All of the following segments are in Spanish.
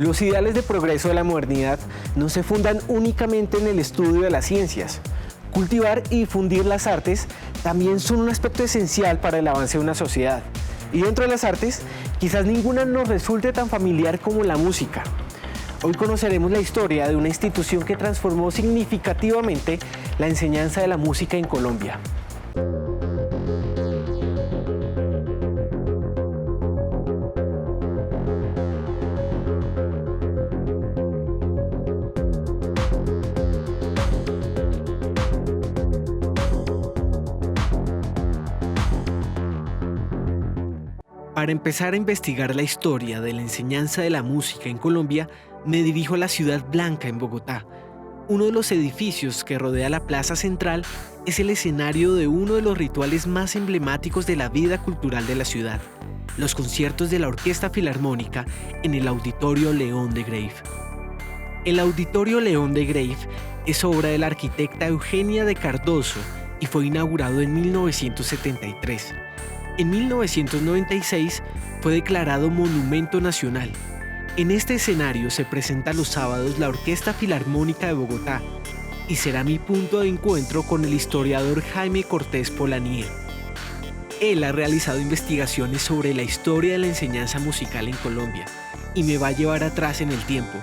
Los ideales de progreso de la modernidad no se fundan únicamente en el estudio de las ciencias. Cultivar y difundir las artes también son un aspecto esencial para el avance de una sociedad. Y dentro de las artes, quizás ninguna nos resulte tan familiar como la música. Hoy conoceremos la historia de una institución que transformó significativamente la enseñanza de la música en Colombia. Para empezar a investigar la historia de la enseñanza de la música en Colombia, me dirijo a la Ciudad Blanca en Bogotá. Uno de los edificios que rodea la plaza central es el escenario de uno de los rituales más emblemáticos de la vida cultural de la ciudad, los conciertos de la Orquesta Filarmónica en el Auditorio León de Greiff. El Auditorio León de Greiff es obra de la arquitecta Eugenia de Cardoso y fue inaugurado en 1973. En 1996 fue declarado Monumento Nacional. En este escenario se presenta los sábados la Orquesta Filarmónica de Bogotá y será mi punto de encuentro con el historiador Jaime Cortés Polanier. Él ha realizado investigaciones sobre la historia de la enseñanza musical en Colombia y me va a llevar atrás en el tiempo,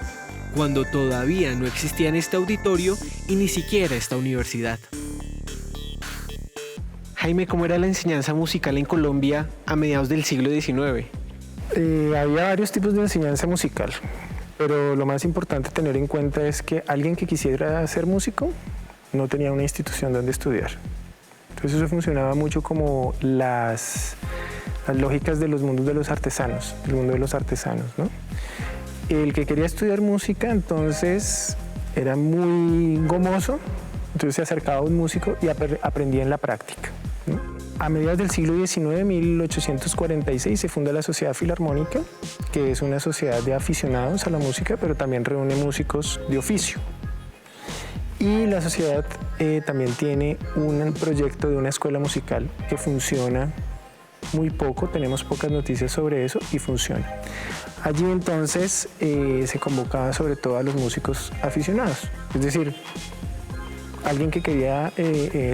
cuando todavía no existía en este auditorio y ni siquiera esta universidad. Jaime, ¿cómo era la enseñanza musical en Colombia a mediados del siglo XIX? Había varios tipos de enseñanza musical, pero lo más importante a tener en cuenta es que alguien que quisiera ser músico no tenía una institución donde estudiar. Entonces eso funcionaba mucho como las lógicas de los mundos de los artesanos, el mundo de los artesanos, ¿no? El que quería estudiar música entonces era muy gomoso, entonces se acercaba a un músico y aprendía en la práctica, ¿no? A mediados del siglo XIX, 1846, se funda la Sociedad Filarmónica, que es una sociedad de aficionados a la música, pero también reúne músicos de oficio. Y la sociedad también tiene un proyecto de una escuela musical que funciona muy poco, tenemos pocas noticias sobre eso y funciona. Allí entonces se convocaba sobre todo a los músicos aficionados, es decir, alguien que quería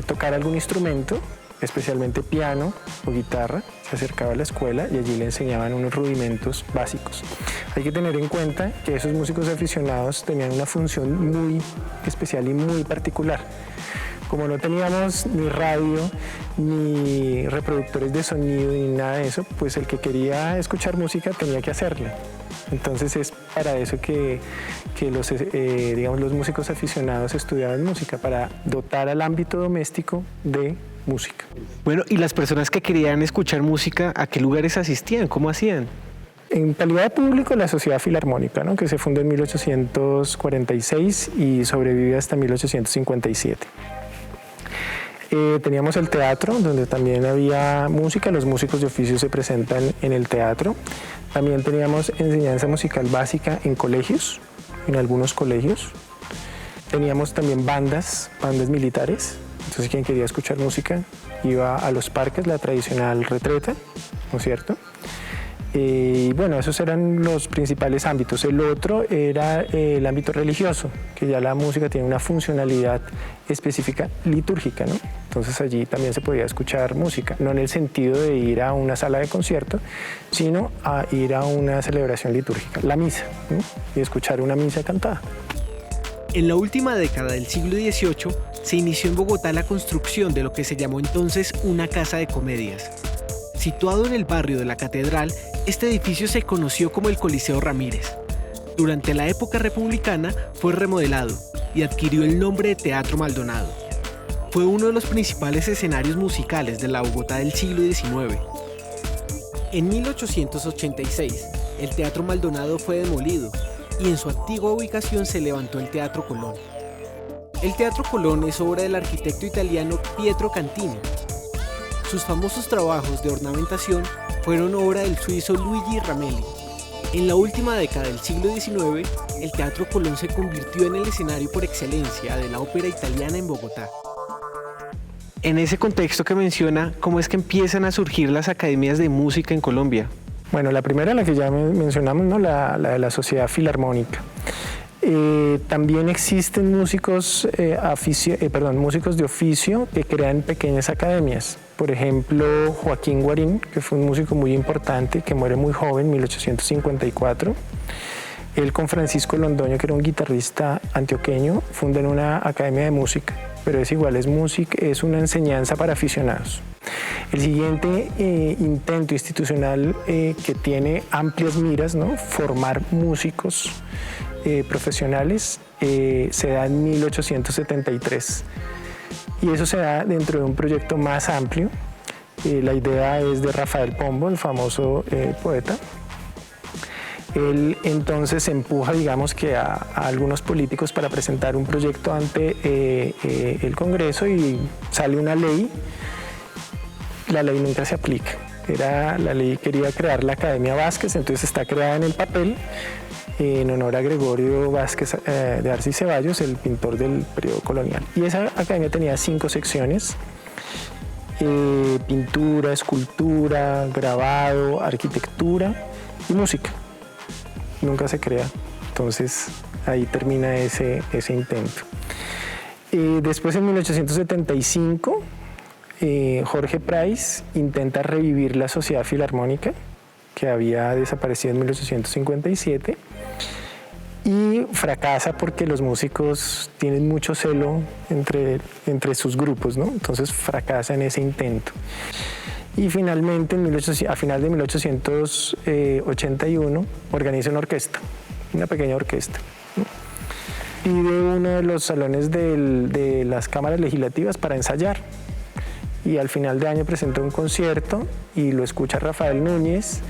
tocar algún instrumento, especialmente piano o guitarra, se acercaba a la escuela y allí le enseñaban unos rudimentos básicos. Hay que tener en cuenta que esos músicos aficionados tenían una función muy especial y muy particular. Como no teníamos ni radio, ni reproductores de sonido, ni nada de eso, pues el que quería escuchar música tenía que hacerla. Entonces es para eso que los músicos aficionados estudiaban música, para dotar al ámbito doméstico de música. Bueno, ¿y las personas que querían escuchar música, a qué lugares asistían? ¿Cómo hacían? En calidad de público, la Sociedad Filarmónica, ¿no?, que se fundó en 1846 y sobrevive hasta 1857. Teníamos el teatro, donde también había música, los músicos de oficio se presentan en el teatro. También teníamos enseñanza musical básica en colegios, en algunos colegios. Teníamos también bandas militares, entonces quien quería escuchar música iba a los parques, la tradicional retreta, ¿no es cierto? Y bueno, esos eran los principales ámbitos. El otro era el ámbito religioso, que ya la música tiene una funcionalidad específica litúrgica, ¿no? Entonces allí también se podía escuchar música, no en el sentido de ir a una sala de concierto, sino a ir a una celebración litúrgica, la misa, ¿no?, y escuchar una misa cantada. En la última década del siglo XVIII se inició en Bogotá la construcción de lo que se llamó entonces una casa de comedias. Situado en el barrio de la Catedral, este edificio se conoció como el Coliseo Ramírez. Durante la época republicana fue remodelado y adquirió el nombre de Teatro Maldonado. Fue uno de los principales escenarios musicales de la Bogotá del siglo XIX. En 1886, el Teatro Maldonado fue demolido y en su antigua ubicación se levantó el Teatro Colón. El Teatro Colón es obra del arquitecto italiano Pietro Cantini. Sus famosos trabajos de ornamentación fueron obra del suizo Luigi Ramelli. En la última década del siglo XIX, el Teatro Colón se convirtió en el escenario por excelencia de la ópera italiana en Bogotá. En ese contexto que menciona, ¿cómo es que empiezan a surgir las academias de música en Colombia? Bueno, la primera, la que ya mencionamos, ¿no? la de la Sociedad Filarmónica. También existen músicos, músicos de oficio que crean pequeñas academias. Por ejemplo, Joaquín Guarín, que fue un músico muy importante, que muere muy joven, en 1854. Él con Francisco Londoño, que era un guitarrista antioqueño, fundan una academia de música, pero es igual, es una enseñanza para aficionados. El siguiente intento institucional que tiene amplias miras, ¿no? Formar músicos profesionales, se da en 1873. Y eso se da dentro de un proyecto más amplio. La idea es de Rafael Pombo, el famoso poeta. Él entonces empuja, digamos, que a algunos políticos para presentar un proyecto ante el Congreso y sale una ley. La ley nunca se aplica. La ley quería crear la Academia Vázquez, entonces está creada en el papel en honor a Gregorio Vázquez de Arce y Ceballos, el pintor del periodo colonial. Y esa academia tenía 5 secciones: pintura, escultura, grabado, arquitectura y música. Nunca se crea. Entonces ahí termina ese intento. Después, en 1875, Jorge Price intenta revivir la Sociedad Filarmónica, que había desaparecido en 1857, y fracasa porque los músicos tienen mucho celo entre sus grupos, ¿no? Entonces fracasa en ese intento. Y finalmente, a final de 1881, organiza una orquesta, una pequeña orquesta, ¿no? Pide uno de los salones de las cámaras legislativas para ensayar. Y al final de año presenta un concierto y lo escucha Rafael Núñez,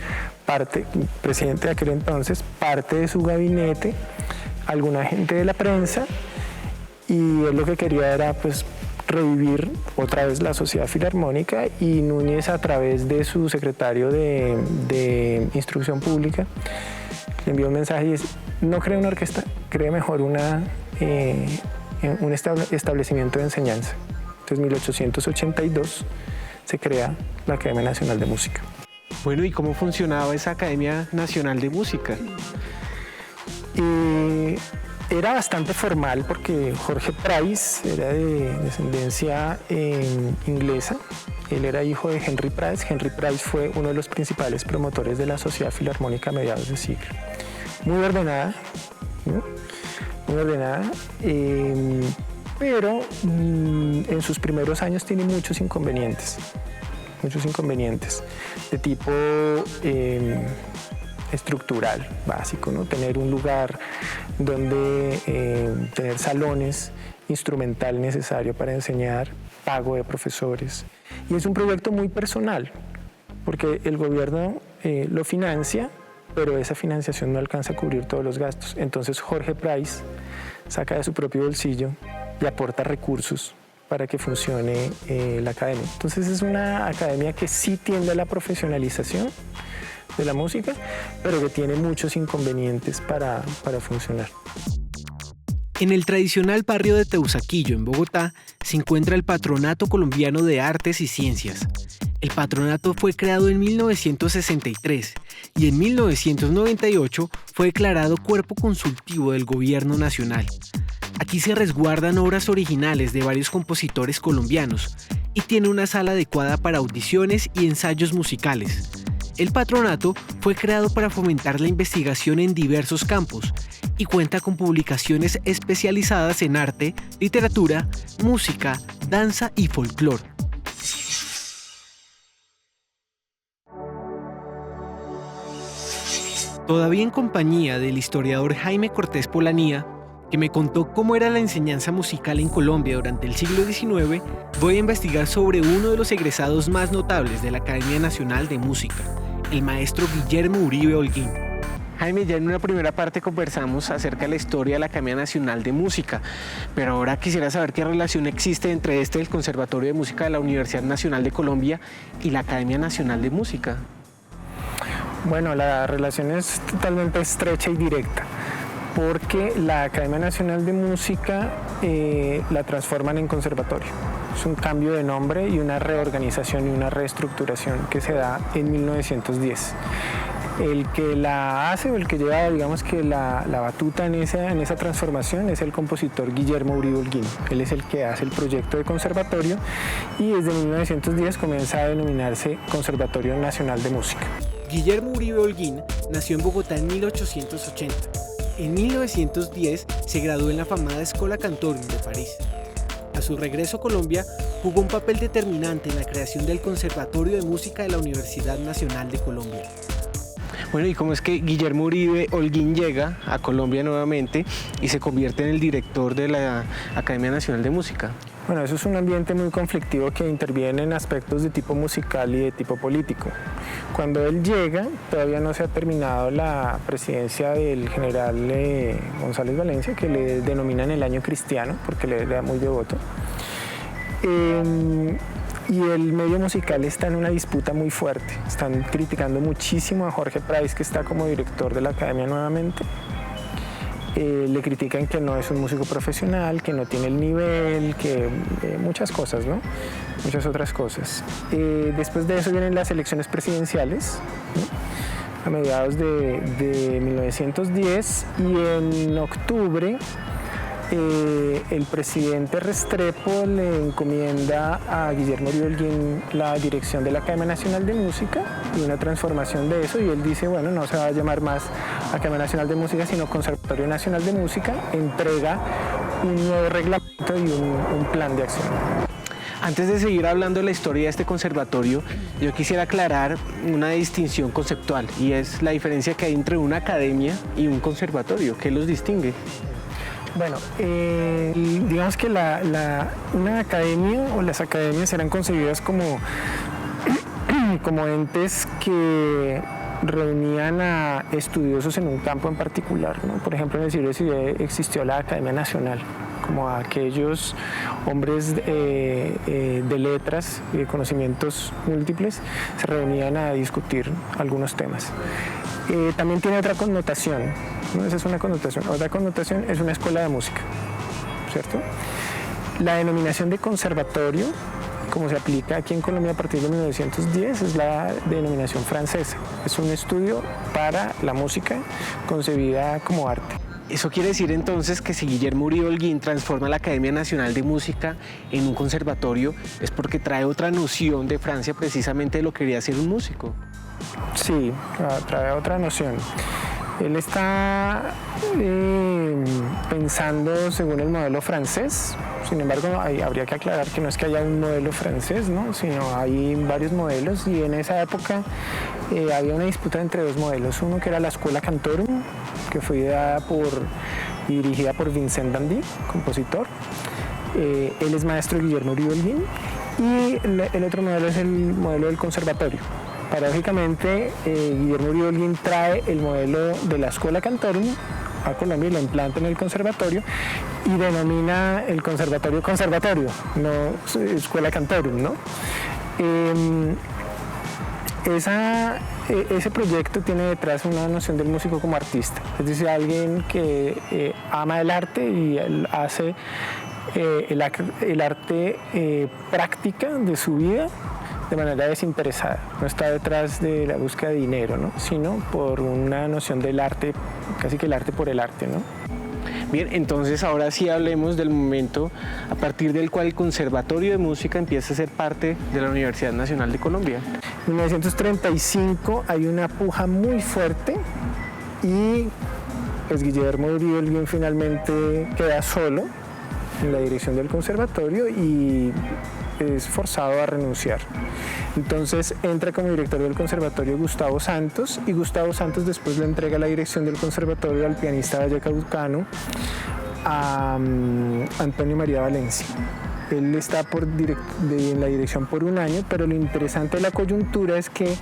presidente de aquel entonces, parte de su gabinete, alguna gente de la prensa, y él lo que quería era, pues, revivir otra vez la Sociedad Filarmónica, y Núñez, a través de su secretario de Instrucción Pública, le envió un mensaje y dice: no cree una orquesta, cree mejor un establecimiento de enseñanza. Entonces, en 1882 se crea la Academia Nacional de Música. Bueno, ¿y cómo funcionaba esa Academia Nacional de Música? Era bastante formal porque Jorge Price era de descendencia inglesa. Él era hijo de Henry Price. Henry Price fue uno de los principales promotores de la Sociedad Filarmónica a mediados de siglo. Muy ordenada, ¿no? Muy ordenada. Pero en sus primeros años tiene muchos inconvenientes de tipo estructural, básico, ¿no? Tener un lugar donde tener salones, instrumental necesario para enseñar, pago de profesores. Y es un proyecto muy personal, porque el gobierno lo financia, pero esa financiación no alcanza a cubrir todos los gastos. Entonces Jorge Price saca de su propio bolsillo y aporta recursos para que funcione la academia. Entonces es una academia que sí tiende a la profesionalización de la música, pero que tiene muchos inconvenientes para funcionar. En el tradicional barrio de Teusaquillo, en Bogotá, se encuentra el Patronato Colombiano de Artes y Ciencias. El patronato fue creado en 1963 y en 1998 fue declarado Cuerpo Consultivo del Gobierno Nacional. Aquí se resguardan obras originales de varios compositores colombianos y tiene una sala adecuada para audiciones y ensayos musicales. El patronato fue creado para fomentar la investigación en diversos campos y cuenta con publicaciones especializadas en arte, literatura, música, danza y folclore. Todavía en compañía del historiador Jaime Cortés Polanía, que me contó cómo era la enseñanza musical en Colombia durante el siglo XIX, voy a investigar sobre uno de los egresados más notables de la Academia Nacional de Música, el maestro Guillermo Uribe Holguín. Jaime, ya en una primera parte conversamos acerca de la historia de la Academia Nacional de Música, pero ahora quisiera saber qué relación existe entre el Conservatorio de Música de la Universidad Nacional de Colombia y la Academia Nacional de Música. Bueno, la relación es totalmente estrecha y directa, porque la Academia Nacional de Música la transforman en conservatorio. Es un cambio de nombre y una reorganización y una reestructuración que se da en 1910. El que la hace o el que lleva, digamos que la batuta en esa transformación es el compositor Guillermo Uribe Holguín. Él es el que hace el proyecto de conservatorio y desde 1910 comienza a denominarse Conservatorio Nacional de Música. Guillermo Uribe Holguín nació en Bogotá en 1880. En 1910 se graduó en la afamada Escola Cantorum de París. A su regreso a Colombia, jugó un papel determinante en la creación del Conservatorio de Música de la Universidad Nacional de Colombia. Bueno, ¿y cómo es que Guillermo Uribe Holguín llega a Colombia nuevamente y se convierte en el director de la Academia Nacional de Música? Bueno, eso es un ambiente muy conflictivo que interviene en aspectos de tipo musical y de tipo político. Cuando él llega, todavía no se ha terminado la presidencia del general González Valencia, que le denominan el año cristiano, porque le era muy devoto. Y el medio musical está en una disputa muy fuerte. Están criticando muchísimo a Jorge Price, que está como director de la academia nuevamente. Le critican que no es un músico profesional, que no tiene el nivel, que muchas cosas, ¿no? Muchas otras cosas. Después de eso vienen las elecciones presidenciales, ¿no? A mediados de 1910, y en octubre el presidente Restrepo le encomienda a Guillermo Uribe Holguín la dirección de la Academia Nacional de Música y una transformación de eso, y él dice, bueno, no se va a llamar más Academia Nacional de Música, sino Conservatorio Nacional de Música, entrega un nuevo reglamento y un plan de acción. Antes de seguir hablando de la historia de este conservatorio, yo quisiera aclarar una distinción conceptual, y es la diferencia que hay entre una academia y un conservatorio. ¿Qué los distingue? Bueno, digamos que una academia o las academias eran concebidas como entes que reunían a estudiosos en un campo en particular, ¿no? Por ejemplo, en el siglo XIX existió la Academia Nacional, como aquellos hombres de letras y de conocimientos múltiples se reunían a discutir algunos temas. También tiene otra connotación, ¿no? Esa es una connotación. Otra connotación es una escuela de música, ¿cierto? La denominación de conservatorio, como se aplica aquí en Colombia a partir de 1910, es la denominación francesa. Es un estudio para la música concebida como arte. Eso quiere decir entonces que si Guillermo Uribe Holguín transforma la Academia Nacional de Música en un conservatorio, es porque trae otra noción de Francia precisamente de lo que quería ser un músico. Sí, trae otra noción. Él está pensando según el modelo francés. Sin embargo, habría que aclarar que no es que haya un modelo francés, ¿no? Sino hay varios modelos, y en esa época había una disputa entre dos modelos. Uno que era la Escuela Cantorum, que fue ideada y dirigida por Vincent Dandy, compositor. Él es maestro de Guillermo Uribe Holguín, y el otro modelo es el modelo del conservatorio. Paradójicamente, Guillermo Uribe Holguín trae el modelo de la Escuela Cantorum a Colombia y lo implanta en el conservatorio y denomina el conservatorio, no Escuela Cantorum, ¿no? Ese proyecto tiene detrás una noción del músico como artista, es decir, alguien que ama el arte y él hace el arte práctica de su vida de manera desinteresada. No está detrás de la búsqueda de dinero, ¿no? Sino por una noción del arte, casi que el arte por el arte, ¿no? Bien, entonces ahora sí hablemos del momento a partir del cual el Conservatorio de Música empieza a ser parte de la Universidad Nacional de Colombia. En 1935 hay una puja muy fuerte y pues Guillermo Uribe Holguín finalmente queda solo en la dirección del conservatorio y es forzado a renunciar. Entonces entra como director del conservatorio Gustavo Santos, y Gustavo Santos después le entrega la dirección del conservatorio al pianista vallecaucano a Antonio María Valencia. Él está en la dirección por un año, pero lo interesante de la coyuntura es que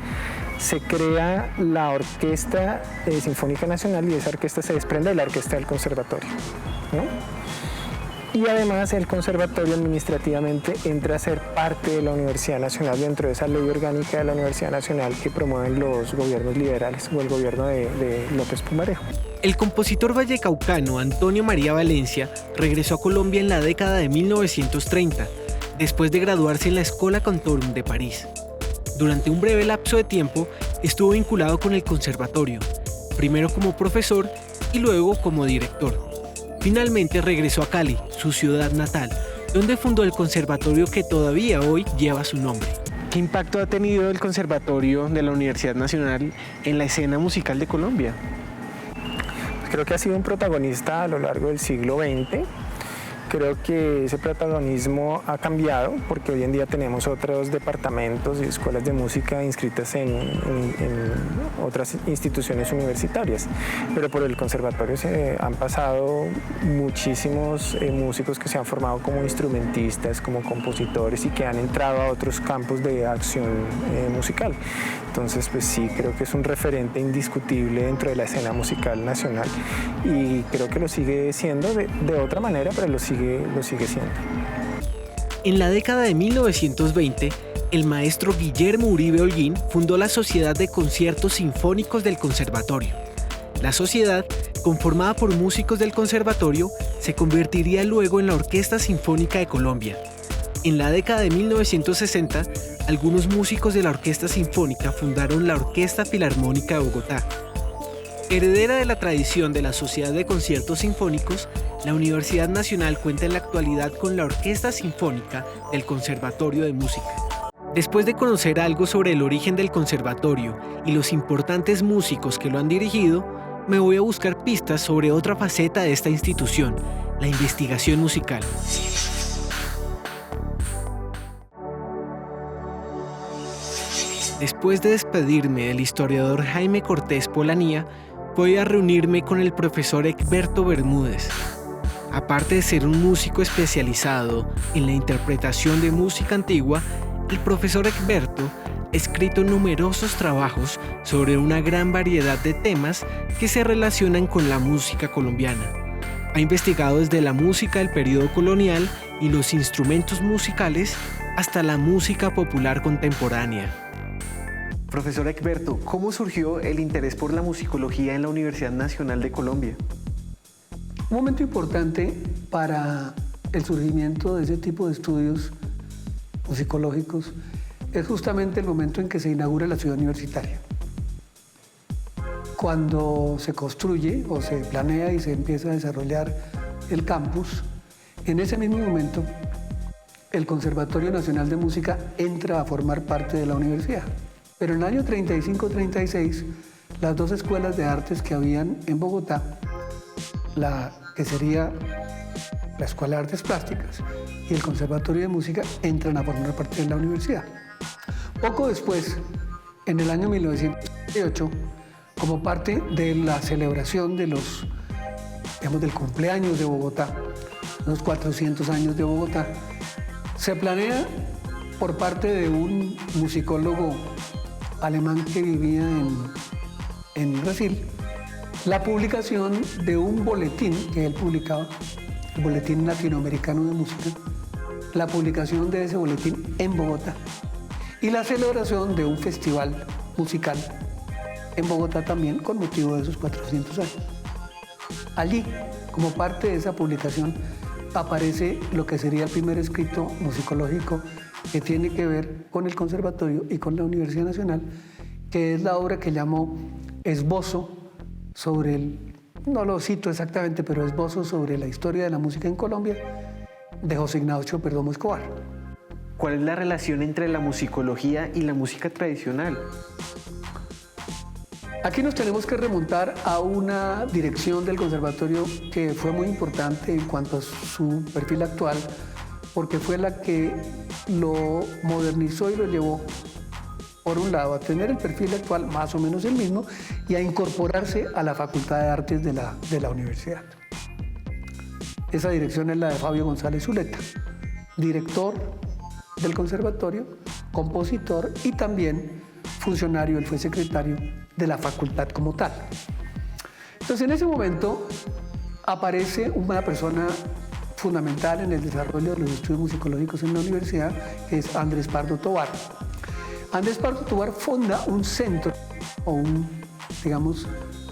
se crea la Orquesta Sinfónica Nacional, y esa orquesta se desprende de la orquesta del conservatorio, ¿no? Y además el conservatorio administrativamente entra a ser parte de la Universidad Nacional dentro de esa ley orgánica de la Universidad Nacional que promueven los gobiernos liberales o el gobierno de López Pumarejo. El compositor vallecaucano Antonio María Valencia regresó a Colombia en la década de 1930, después de graduarse en la Escola Cantorum de París. Durante un breve lapso de tiempo estuvo vinculado con el conservatorio, primero como profesor y luego como director. Finalmente regresó a Cali, su ciudad natal, donde fundó el conservatorio que todavía hoy lleva su nombre. ¿Qué impacto ha tenido el Conservatorio de la Universidad Nacional en la escena musical de Colombia? Creo que ha sido un protagonista a lo largo del siglo XX. Creo que ese protagonismo ha cambiado porque hoy en día tenemos otros departamentos y escuelas de música inscritas en otras instituciones universitarias, pero por el conservatorio se han pasado muchísimos músicos que se han formado como instrumentistas, como compositores y que han entrado a otros campos de acción musical. Entonces, pues sí, creo que es un referente indiscutible dentro de la escena musical nacional y creo que lo sigue siendo de otra manera, pero lo sigue siendo. En la década de 1920, el maestro Guillermo Uribe Holguín fundó la Sociedad de Conciertos Sinfónicos del Conservatorio. La sociedad, conformada por músicos del conservatorio, se convertiría luego en la Orquesta Sinfónica de Colombia. En la década de 1960, algunos músicos de la Orquesta Sinfónica fundaron la Orquesta Filarmónica de Bogotá. Heredera de la tradición de la Sociedad de Conciertos Sinfónicos, la Universidad Nacional cuenta en la actualidad con la Orquesta Sinfónica del Conservatorio de Música. Después de conocer algo sobre el origen del conservatorio y los importantes músicos que lo han dirigido, me voy a buscar pistas sobre otra faceta de esta institución, la investigación musical. Después de despedirme del historiador Jaime Cortés Polanía, voy a reunirme con el profesor Egberto Bermúdez. Aparte de ser un músico especializado en la interpretación de música antigua, el profesor Egberto ha escrito numerosos trabajos sobre una gran variedad de temas que se relacionan con la música colombiana. Ha investigado desde la música del periodo colonial y los instrumentos musicales hasta la música popular contemporánea. Profesor Egberto, ¿cómo surgió el interés por la musicología en la Universidad Nacional de Colombia? Un momento importante para el surgimiento de ese tipo de estudios musicológicos es justamente el momento en que se inaugura la ciudad universitaria. Cuando se construye o se planea y se empieza a desarrollar el campus, en ese mismo momento el Conservatorio Nacional de Música entra a formar parte de la universidad. Pero en el año 35-36, las dos escuelas de artes que habían en Bogotá, la que sería la Escuela de Artes Plásticas y el Conservatorio de Música, entran a formar parte de la universidad. Poco después, en el año 1978, como parte de la celebración de del cumpleaños de Bogotá, los 400 años de Bogotá, se planea por parte de un musicólogo alemán que vivía en Brasil, la publicación de un boletín que él publicaba, el Boletín Latinoamericano de Música, la publicación de ese boletín en Bogotá y la celebración de un festival musical en Bogotá también con motivo de esos 400 años. Allí, como parte de esa publicación, aparece lo que sería el primer escrito musicológico que tiene que ver con el conservatorio y con la Universidad Nacional, que es la obra que llamó Esbozo sobre no lo cito exactamente, pero Esbozo sobre la historia de la música en Colombia, de José Ignacio Perdomo Escobar. ¿Cuál es la relación entre la musicología y la música tradicional? Aquí nos tenemos que remontar a una dirección del conservatorio que fue muy importante en cuanto a su perfil actual, porque fue la que lo modernizó y lo llevó, por un lado, a tener el perfil actual más o menos el mismo y a incorporarse a la Facultad de Artes de la universidad. Esa dirección es la de Fabio González Zuleta, director del conservatorio, compositor y también funcionario, él fue secretario de la facultad como tal. Entonces, en ese momento aparece una persona fundamental en el desarrollo de los estudios musicológicos en la universidad, que es Andrés Pardo Tovar. Andrés Pardo Tovar funda un centro, o digamos,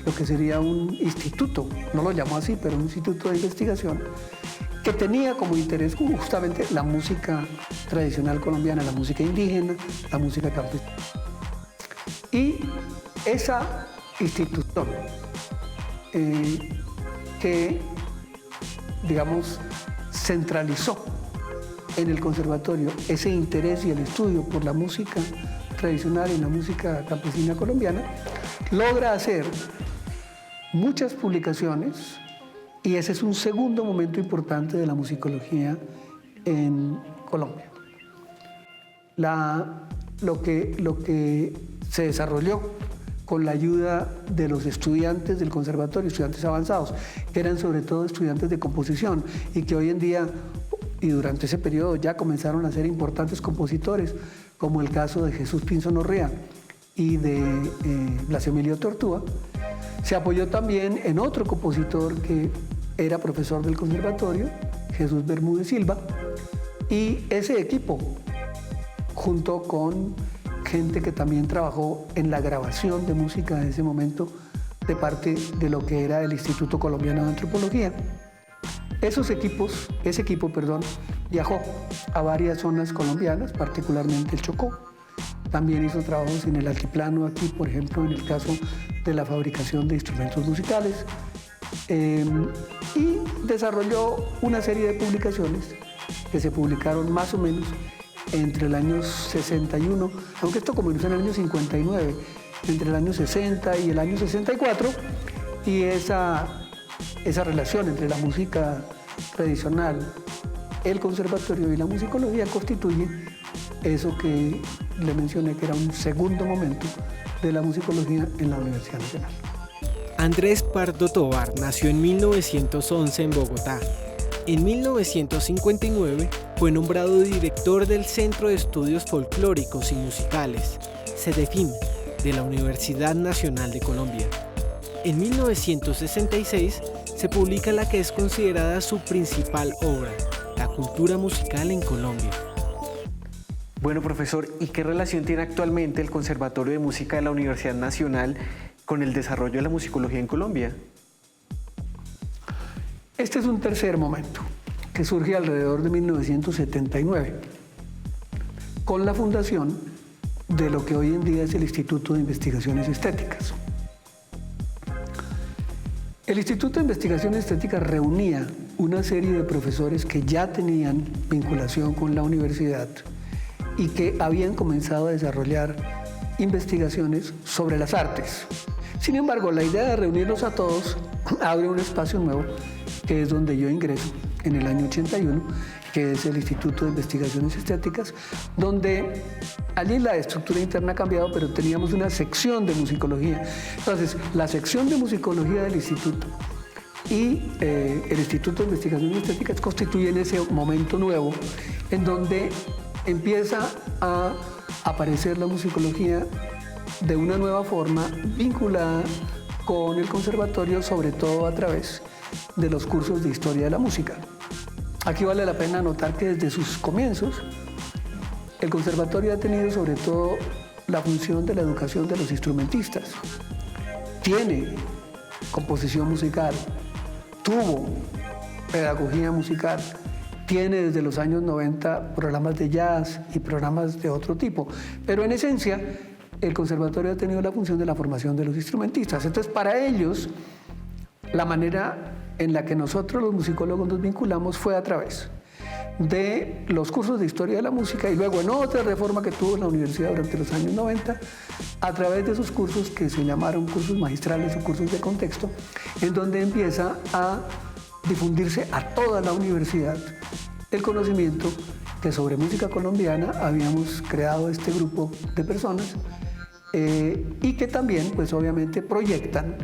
lo que sería un instituto, no lo llamó así, pero un instituto de investigación, que tenía como interés justamente la música tradicional colombiana, la música indígena, la música campesina. Y esa institución que, digamos, centralizó en el conservatorio ese interés y el estudio por la música tradicional y la música campesina colombiana, logra hacer muchas publicaciones, y ese es un segundo momento importante de la musicología en Colombia. Lo que se desarrolló con la ayuda de los estudiantes del conservatorio, estudiantes avanzados, que eran sobre todo estudiantes de composición y que hoy en día y durante ese periodo ya comenzaron a ser importantes compositores, como el caso de Jesús Pinzón Urrea y de Blas Emilio Tortúa. Se apoyó también en otro compositor que era profesor del conservatorio, Jesús Bermúdez Silva, y ese equipo, junto con gente que también trabajó en la grabación de música de ese momento de parte de lo que era el Instituto Colombiano de Antropología. Ese equipo, viajó a varias zonas colombianas, particularmente el Chocó. También hizo trabajos en el altiplano aquí, por ejemplo, en el caso de la fabricación de instrumentos musicales. Y desarrolló una serie de publicaciones que se publicaron más o menos entre el año 61, aunque esto comenzó en el año 59, entre el año 60 y el año 64, y esa relación entre la música tradicional, el conservatorio y la musicología constituye eso que le mencioné, que era un segundo momento de la musicología en la Universidad Nacional. Andrés Pardo Tovar nació en 1911 en Bogotá. En 1959 fue nombrado director del Centro de Estudios Folclóricos y Musicales, CEDEFIM, de la Universidad Nacional de Colombia. En 1966 se publica la que es considerada su principal obra, La cultura musical en Colombia. Bueno, profesor, ¿y qué relación tiene actualmente el Conservatorio de Música de la Universidad Nacional con el desarrollo de la musicología en Colombia? Este es un tercer momento que surge alrededor de 1979 con la fundación de lo que hoy en día es el Instituto de Investigaciones Estéticas. El Instituto de Investigaciones Estéticas reunía una serie de profesores que ya tenían vinculación con la universidad y que habían comenzado a desarrollar investigaciones sobre las artes. Sin embargo, la idea de reunirlos a todos abre un espacio nuevo, que es donde yo ingreso en el año 81, que es el Instituto de Investigaciones Estéticas, donde allí la estructura interna ha cambiado, pero teníamos una sección de musicología. Entonces, la sección de musicología del instituto y el Instituto de Investigaciones Estéticas constituyen ese momento nuevo en donde empieza a aparecer la musicología de una nueva forma vinculada con el conservatorio, sobre todo a través de los cursos de historia de la música. Aquí vale la pena notar que desde sus comienzos el conservatorio ha tenido sobre todo la función de la educación de los instrumentistas. Tiene composición musical, tuvo pedagogía musical, tiene desde los años 90 programas de jazz y programas de otro tipo, pero en esencia el conservatorio ha tenido la función de la formación de los instrumentistas. Entonces, para ellos, la manera en la que nosotros los musicólogos nos vinculamos fue a través de los cursos de historia de la música y luego en otra reforma que tuvo la universidad durante los años 90, a través de esos cursos que se llamaron cursos magistrales o cursos de contexto, en donde empieza a difundirse a toda la universidad el conocimiento que sobre música colombiana habíamos creado este grupo de personas y que también, pues obviamente, proyectan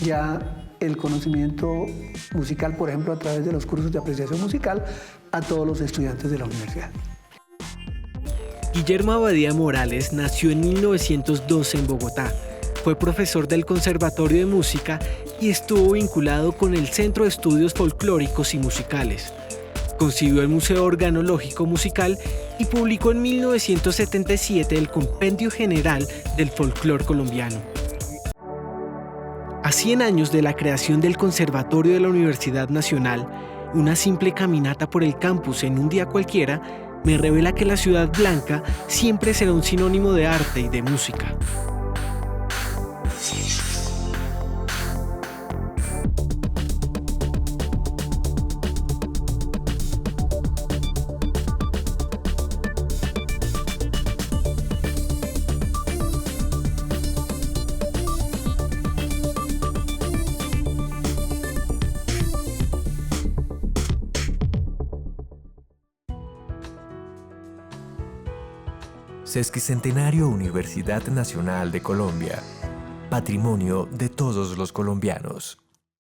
ya el conocimiento musical, por ejemplo, a través de los cursos de apreciación musical a todos los estudiantes de la universidad. Guillermo Abadía Morales nació en 1912 en Bogotá. Fue profesor del Conservatorio de Música y estuvo vinculado con el Centro de Estudios Folclóricos y Musicales. Concibió el Museo Organológico Musical y publicó en 1977 el Compendio General del Folclor Colombiano. A 100 años de la creación del Conservatorio de la Universidad Nacional, Una simple caminata por el campus en un día cualquiera me revela que la Ciudad Blanca siempre será un sinónimo de arte y de música. Sesquicentenario Universidad Nacional de Colombia. Patrimonio de todos los colombianos.